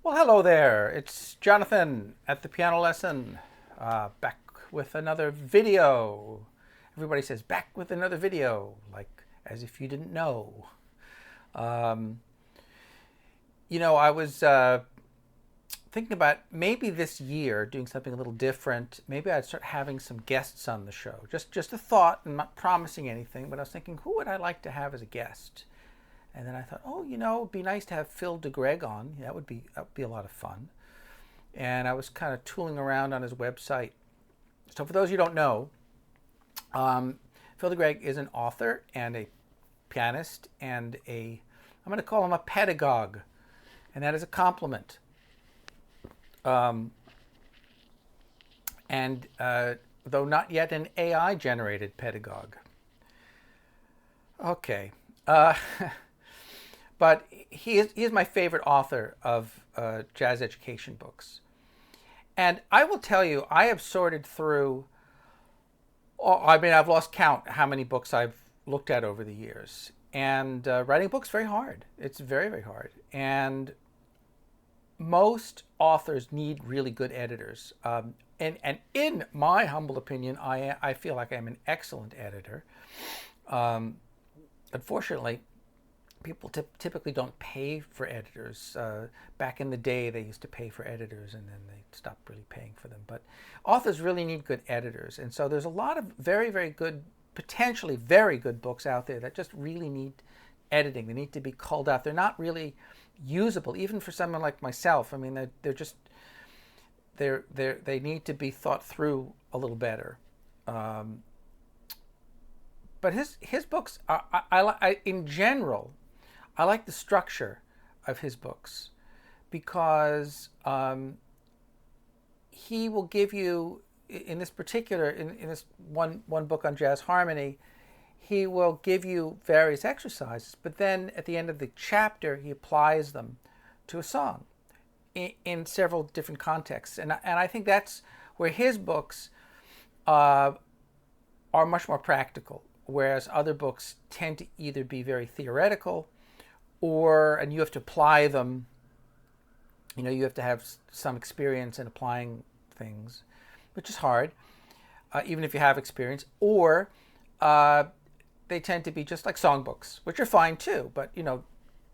Well, hello there. It's Jonathan at the piano lesson, back with another video. Everybody says back with another video, like as if you didn't know. Um, I was thinking about maybe this year doing something a little different. Maybe I'd start having some guests on the show. Just a thought. I'm not promising anything, but I was thinking, who would I like to have as a guest? And then I thought, it'd be nice to have Phil DeGreg on. That would be a lot of fun. And I was kind of tooling around on his website. So for those of you who don't know, Phil DeGreg is an author and a pianist and I'm going to call him a pedagogue, and that is a compliment. Um, and though not yet an AI-generated pedagogue. Okay. But he is my favorite author of jazz education books. And I will tell you, I have sorted through, I've lost count how many books I've looked at over the years. And writing a book's very hard. It's very, very hard. And most authors need really good editors. And in my humble opinion, I feel like I'm an excellent editor. Unfortunately, people typically don't pay for editors. Back in the day, they used to pay for editors, and then they stopped really paying for them. But authors really need good editors. And so there's a lot of very, very good, potentially very good books out there that just really need editing. They need to be culled out. They're not really usable, even for someone like myself. I mean, they need to be thought through a little better. But his books, in general, I like the structure of his books because he will give you, in this one book on jazz harmony, he will give you various exercises, but then at the end of the chapter, he applies them to a song in several different contexts. And I think that's where his books are much more practical, whereas other books tend to either be very theoretical and you have to apply them. You have to have some experience in applying things, which is hard, even if you have experience, or they tend to be just like songbooks, which are fine too, but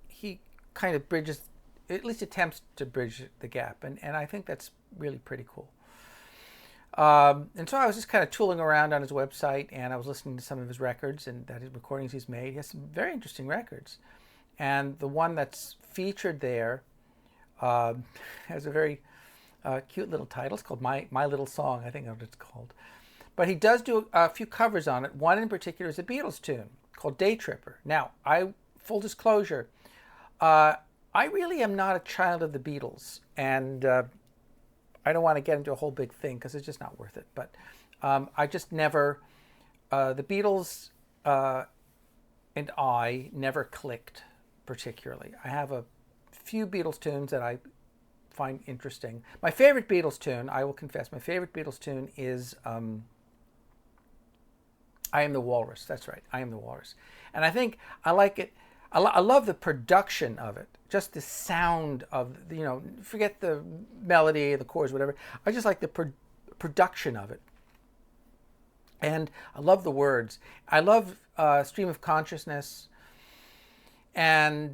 he kind of bridges, at least attempts to bridge the gap, and I think that's really pretty cool. And so I was just kind of tooling around on his website, and I was listening to some of his records and his recordings he's made. He has some very interesting records. And the one that's featured there has a very cute little title. It's called My Little Song, I think that's what it's called. But he does do a few covers on it. One in particular is a Beatles tune called Day Tripper. Now, full disclosure, I really am not a child of the Beatles, and I don't want to get into a whole big thing because it's just not worth it. But I just never, the Beatles and I never clicked particularly. I have a few Beatles tunes that I find interesting. My favorite Beatles tune, I will confess, my favorite Beatles tune is I Am the Walrus. That's right, I Am the Walrus. And I think I like it. I love the production of it, just the sound of, forget the melody, the chords, whatever. I just like the production of it. And I love the words. I love Stream of Consciousness. And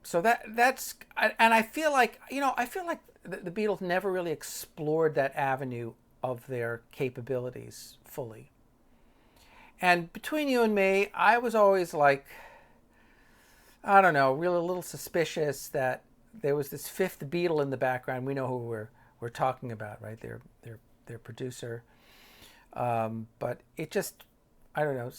so that's, and I feel like, the Beatles never really explored that avenue of their capabilities fully. And between you and me, I was always like, I don't know, really a little suspicious that there was this fifth Beatle in the background. We know who we're talking about, right? Their producer. But it just, I don't know.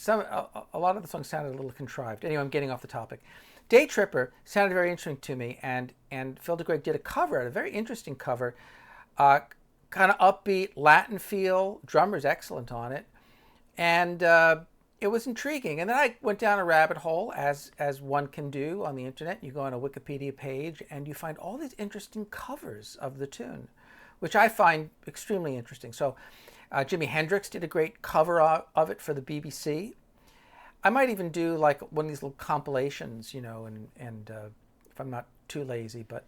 A lot of the songs sounded a little contrived. Anyway, I'm getting off the topic. Day Tripper sounded very interesting to me, and Phil DeGreg did a cover, a very interesting cover, kind of upbeat Latin feel. Drummer's excellent on it, and it was intriguing. And then I went down a rabbit hole, as one can do on the internet. You go on a Wikipedia page, and you find all these interesting covers of the tune, which I find extremely interesting. So Jimi Hendrix did a great cover of it for the BBC. I might even do like one of these little compilations, and if I'm not too lazy, but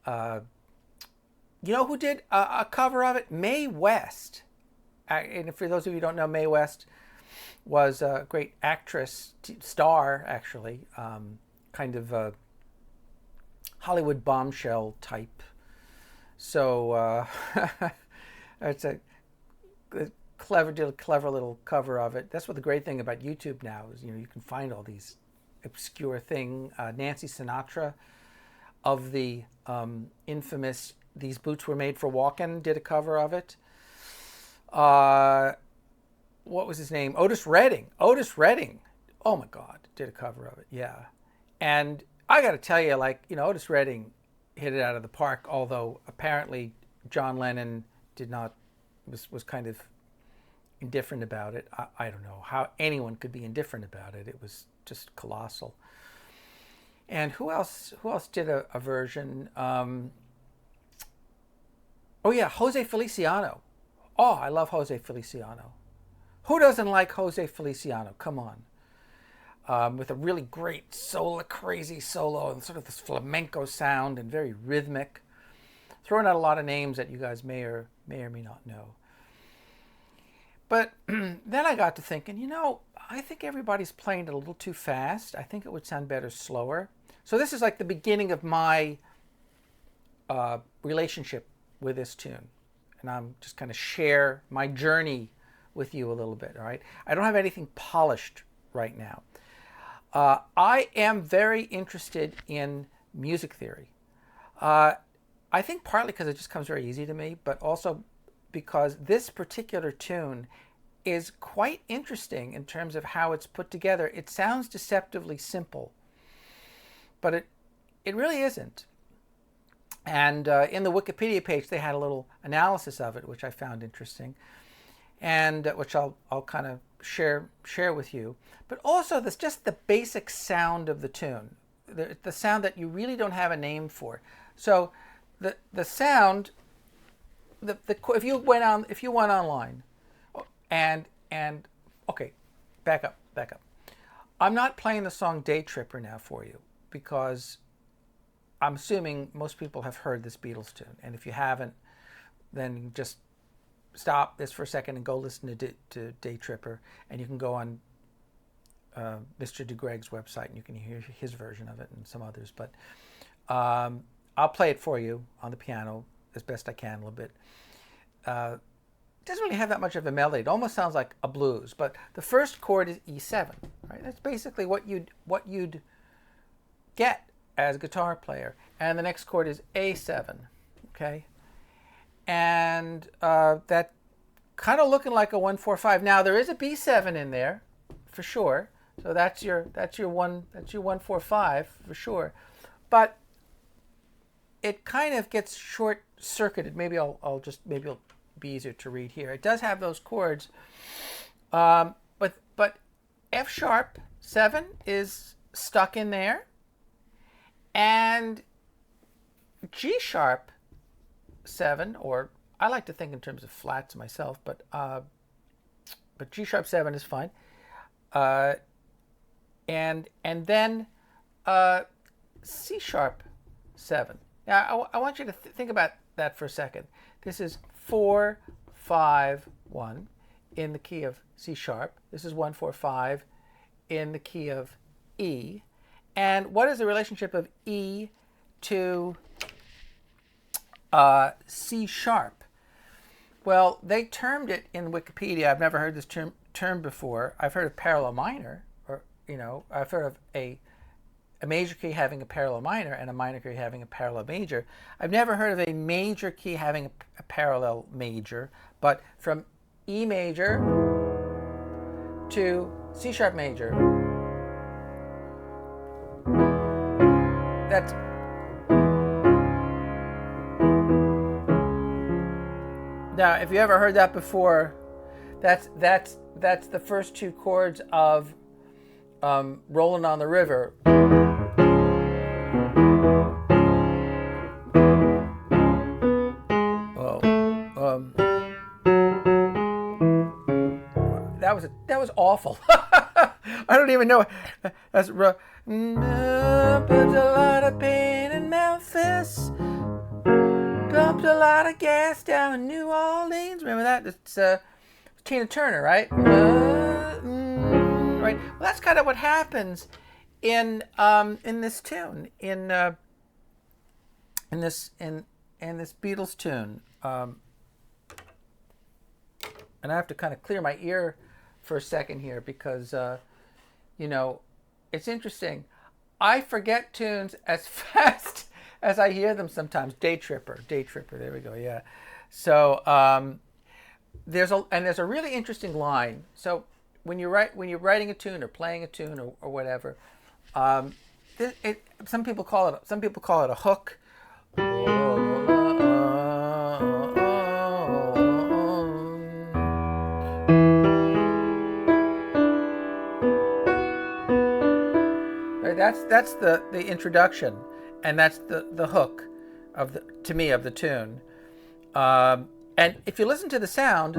You know who did a cover of it? Mae West. And for those of you who don't know, Mae West was a great actress, star actually, kind of a Hollywood bombshell type. So it's a clever little cover of it. That's what the great thing about YouTube now is, you know, you can find all these obscure thing. Nancy Sinatra of the infamous "These Boots Were Made for Walking" did a cover of it. What was his name? Otis Redding. Oh my God, did a cover of it. Yeah. And I got to tell you, like, you know, Otis Redding hit it out of the park, although apparently John Lennon did not, was kind of indifferent about it. I don't know how anyone could be indifferent about it. It was just colossal. And who else did a version? Oh yeah, Jose Feliciano. Oh, I love Jose Feliciano. Who doesn't like Jose Feliciano? Come on. With a really great crazy solo and sort of this flamenco sound and very rhythmic. Throwing out a lot of names that you guys may or may not know. But then I got to thinking, you know, I think everybody's playing it a little too fast. I think it would sound better slower. So this is like the beginning of my relationship with this tune. And I'm just kind of share my journey with you a little bit, all right? I don't have anything polished right now. I am very interested in music theory. I think partly because it just comes very easy to me, but also because this particular tune is quite interesting in terms of how it's put together. It sounds deceptively simple, but it really isn't. And in the Wikipedia page, they had a little analysis of it, which I found interesting, and which I'll kind of share with you. But also, this just the basic sound of the tune, the sound that you really don't have a name for. So the sound, if you went online, and okay, back up. I'm not playing the song Day Tripper now for you because I'm assuming most people have heard this Beatles tune, and if you haven't, then just stop this for a second and go listen to Day Tripper, and you can go on Mr. DeGreg's website and you can hear his version of it and some others. But I'll play it for you on the piano as best I can a little bit. It doesn't really have that much of a melody. It almost sounds like a blues, but the first chord is E7. Right? That's basically what you'd get as a guitar player, and the next chord is A7. Okay. And that kind of looking like a 1-4-5. Now there is a B7 in there, for sure. So that's your 1-4-5 for sure. But it kind of gets short-circuited. Maybe it'll be easier to read here. It does have those chords, but F sharp 7 is stuck in there, and G sharp 7, or I like to think in terms of flats myself, but G sharp 7 is fine, and then C sharp 7. Now I want you to think about that for a second. This is 4-5-1 in the key of C sharp. This is 1-4-5 in the key of E. And what is the relationship of E to C sharp? Well, they termed it in Wikipedia. I've never heard this term before. I've heard of parallel minor, or I've heard of a major key having a parallel minor and a minor key having a parallel major. I've never heard of a major key having a parallel major, but from E major to C sharp major, that's now, if you ever heard that before, that's the first two chords of Rolling on the River. That was awful. I don't even know. That's puts a lot of pain in Memphis. pumped a lot of gas down in New Orleans. Remember that? It's Tina Turner, right? Right. Well, that's kind of what happens in this tune, in this Beatles tune. And I have to kind of clear my ear for a second here because it's interesting. I forget tunes as fast as I hear them sometimes. Day Tripper. There we go. Yeah. So there's a really interesting line. So when you're writing a tune or playing a tune or whatever, some people call it a hook. That's the introduction, and that's the hook of the tune. And if you listen to the sound,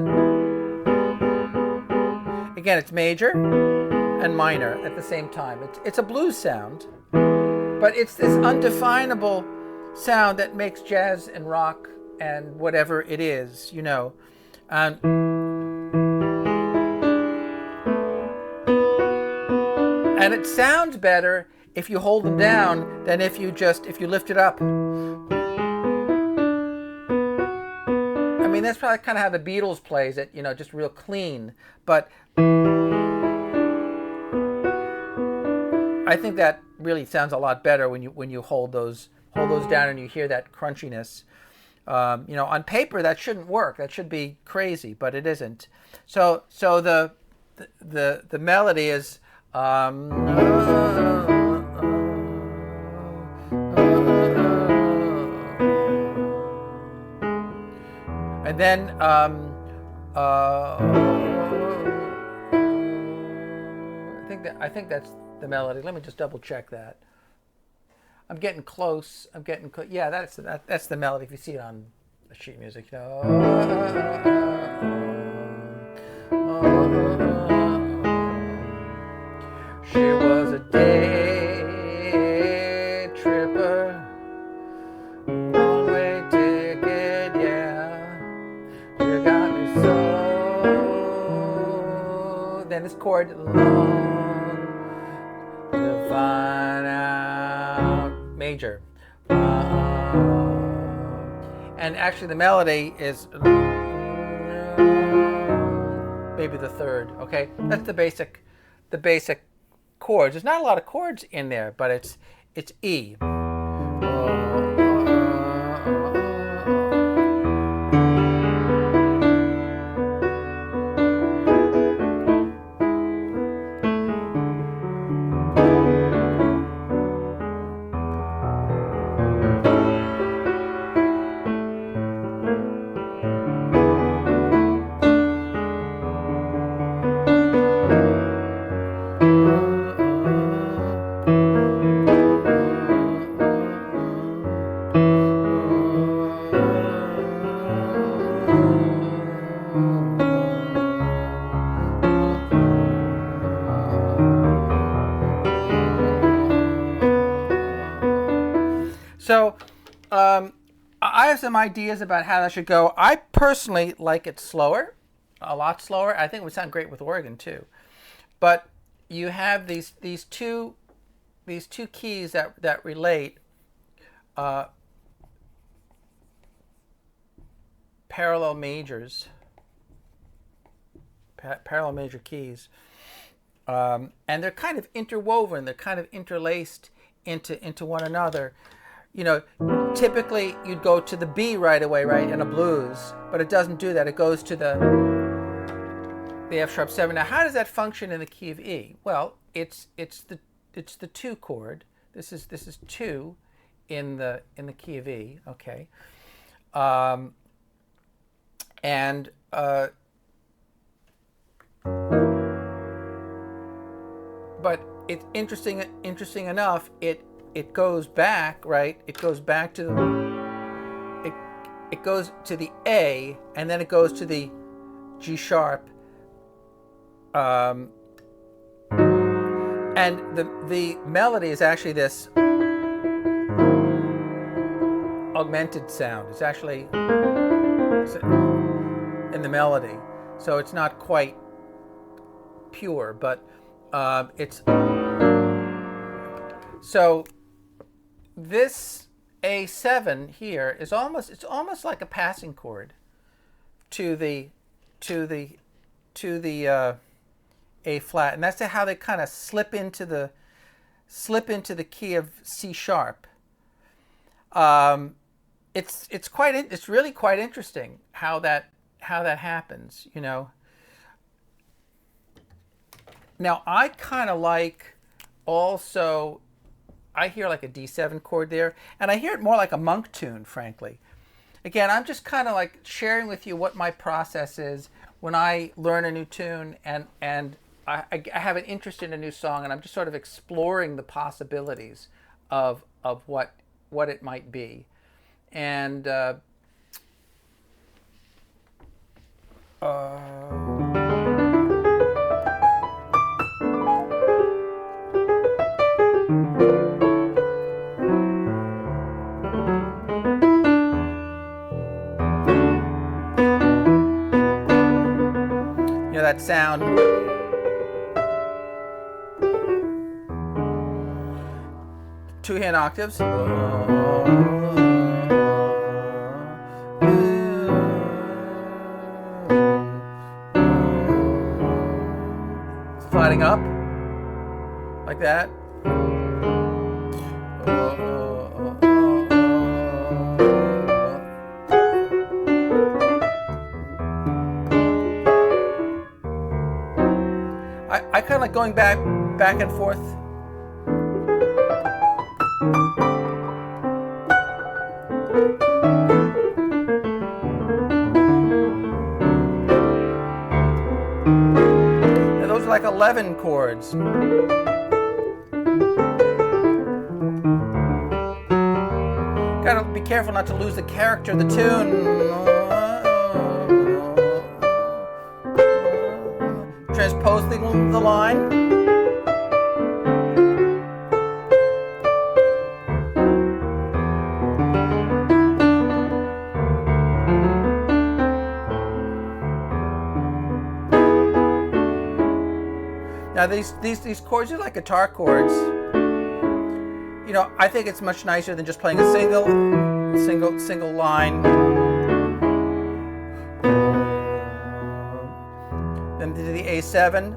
again, it's major and minor at the same time. It's a blues sound, but it's this undefinable sound that makes jazz and rock and whatever it is, and it sounds better if you hold them down than if you lift it up. I mean, that's probably kind of how the Beatles plays it, just real clean. But I think that really sounds a lot better when you hold those down and you hear that crunchiness. On paper that shouldn't work. That should be crazy, but it isn't. So the melody is. And then I think that's the melody. Let me just double check that. I'm getting close. Yeah, that's the melody. If you see it on the sheet music, She was a day tripper, one-way ticket, yeah. You got me so. Then this chord, long to find out, major. And actually the melody is maybe the third. Okay, that's the basic chords. There's not a lot of chords in there, but it's E. So I have some ideas about how that should go. I personally like it slower, a lot slower. I think it would sound great with organ too. But you have these two keys that relate, parallel majors, parallel major keys, and they're kind of interwoven. They're kind of interlaced into one another. Typically you'd go to the B right away, right, in a blues, but it doesn't do that. It goes to the F sharp 7. Now, how does that function in the key of E? Well, it's the 2 chord. This is 2 in the key of E. Okay, but it's interesting enough. It goes back, right? It goes back to it goes to the A, and then it goes to the G sharp, and the melody is actually this augmented sound. It's actually in the melody, so it's not quite pure, but it's so this A7 here is almost like a passing chord to the A flat, and that's how they kind of slip into the key of C sharp. It's really quite interesting how that happens, you know. Now I kind of like also, I hear like a D7 chord there, and I hear it more like a monk tune, frankly. Again, I'm just kind of like sharing with you what my process is when I learn a new tune, and I have an interest in a new song, and I'm just sort of exploring the possibilities of what it might be. And you know that sound. Two hand octaves. Sliding up like that. I kind of like going back and forth. Now those are like 11 chords. Gotta be careful not to lose the character of the tune. Transpose the line. Now these chords are like guitar chords. You know, I think it's much nicer than just playing a single line. Then to the A7.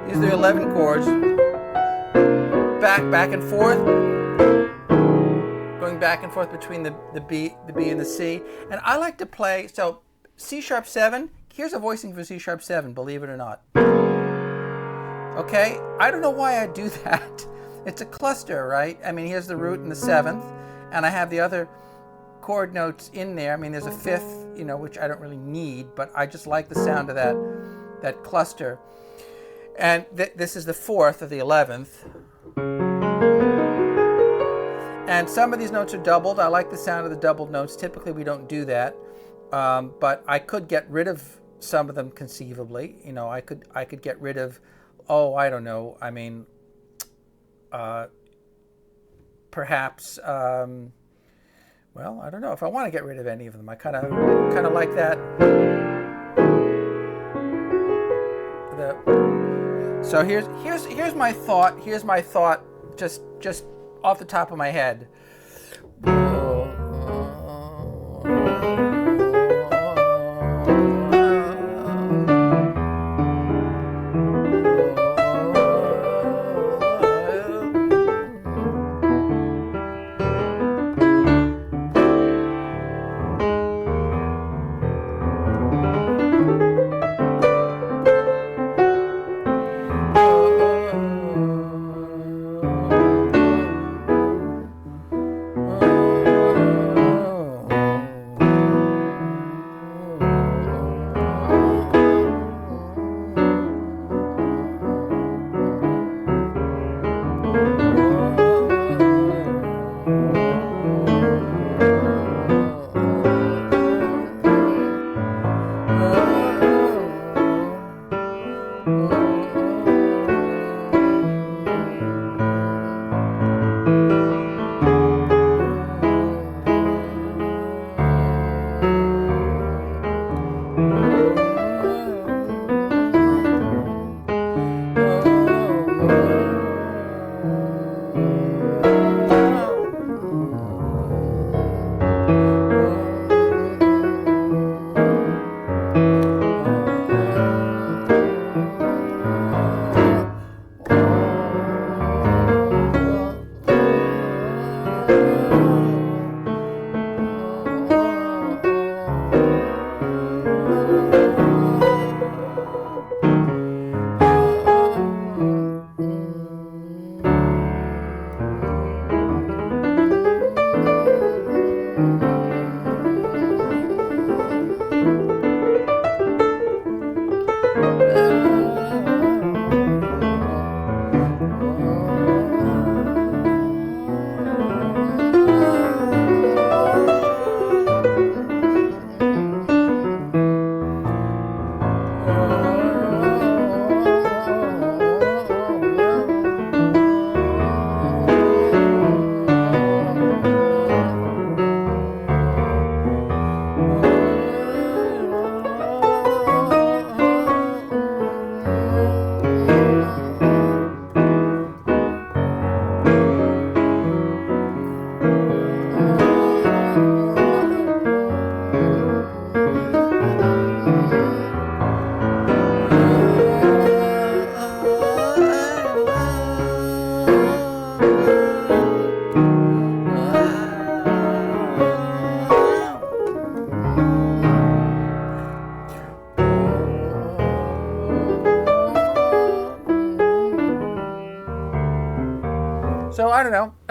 These are the 11 chords. Back and forth. Going back and forth between the B and the C. And I like to play, so C sharp 7, here's a voicing for C sharp 7, believe it or not. Okay, I don't know why I do that. It's a cluster, right? I mean, here's the root and the 7th, and I have the other chord notes in there. I mean, there's a 5th, you know, which I don't really need, but I just like the sound of that cluster. And this is the 4th of the 11th. And some of these notes are doubled. I like the sound of the doubled notes. Typically, we don't do that, but I could get rid of some of them conceivably. You know, I could get rid of, I don't know. I mean, perhaps. Well, I don't know if I want to get rid of any of them. I kind of like that. So here's my thought. Here's my thought, just off the top of my head.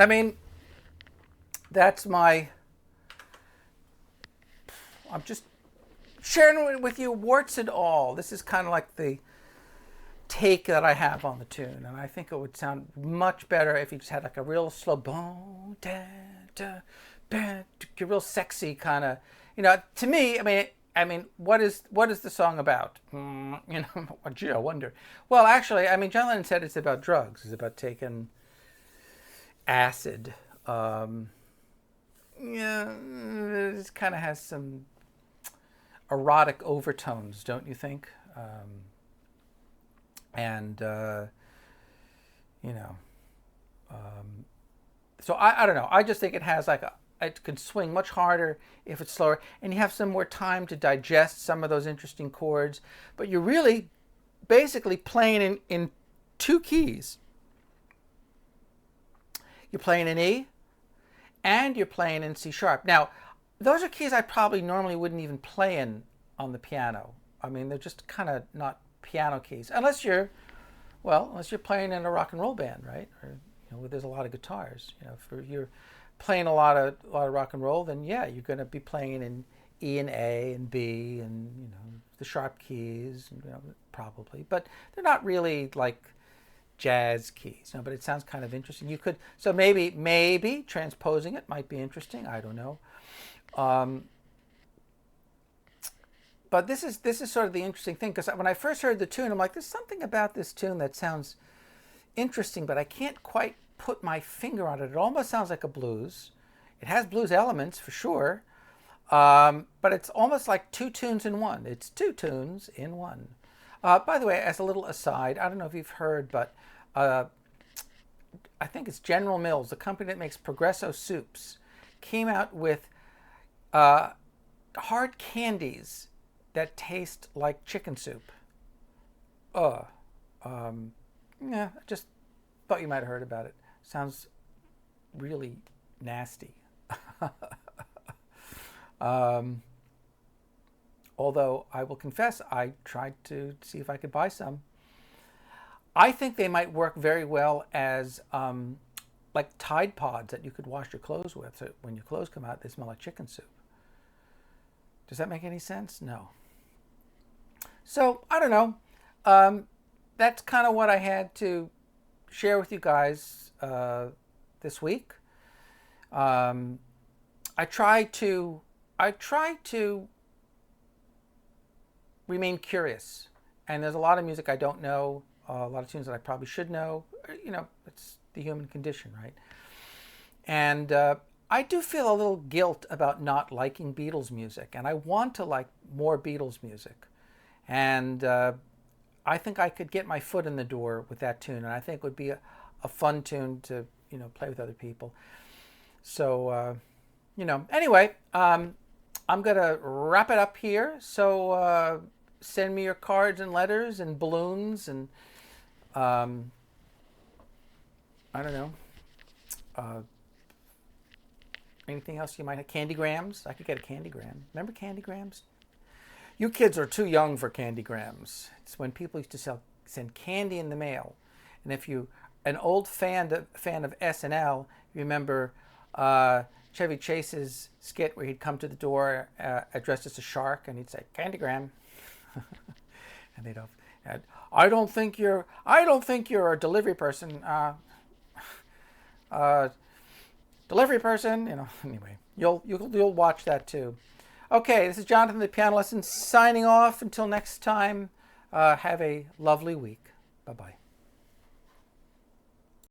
I mean, that's my... I'm just sharing it with you, warts and all. This is kind of like the take that I have on the tune, and I think it would sound much better if you just had like a real slow boom, da, da, da, real sexy kind of, to me. What is the song about? Gee, I wonder. Well, actually, John Lennon said it's about drugs. It's about taking acid. It kind of has some erotic overtones, don't you think? So I don't know. I just think it has it can swing much harder if it's slower, and you have some more time to digest some of those interesting chords. But you're really basically playing in two keys. You're playing in E, and you're playing in C sharp. Now, those are keys I probably normally wouldn't even play in on the piano. They're just kind of not piano keys, unless you're playing in a rock and roll band, right? Or where there's a lot of guitars. If you're playing a lot of rock and roll, then yeah, you're going to be playing in E and A and B and the sharp keys, probably. But they're not really like jazz keys, but it sounds kind of interesting. You could maybe transposing it might be interesting. I don't know. But this is sort of the interesting thing, because when I first heard the tune, I'm like, there's something about this tune that sounds interesting, but I can't quite put my finger on it. It almost sounds like a blues. It has blues elements for sure, but it's almost like two tunes in one. It's two tunes in one. By the way, as a little aside, I don't know if you've heard, but I think it's General Mills, the company that makes Progresso soups, came out with hard candies that taste like chicken soup. I just thought you might have heard about it. Sounds really nasty. Although I will confess, I tried to see if I could buy some. I think they might work very well as like Tide Pods that you could wash your clothes with. So when your clothes come out, they smell like chicken soup. Does that make any sense? No. So, I don't know. That's kind of what I had to share with you guys this week. I try to remain curious. And there's a lot of music I don't know, a lot of tunes that I probably should know. It's the human condition, right? And I do feel a little guilt about not liking Beatles music, and I want to like more Beatles music. And I think I could get my foot in the door with that tune, and I think it would be a fun tune to play with other people. So anyway, I'm gonna wrap it up here. So send me your cards and letters and balloons and I don't know. Anything else you might have? Candygrams? I could get a candygram. Remember candygrams? You kids are too young for candygrams. It's when people used to send candy in the mail. And if you, an old fan of SNL, you remember Chevy Chase's skit where he'd come to the door dressed as a shark, and he'd say, "Candygram," and they'd have, I don't think you're a delivery person. Delivery person, anyway, you'll watch that too. Okay, this is Jonathan the Piano Lesson signing off. Until next time, have a lovely week. Bye-bye.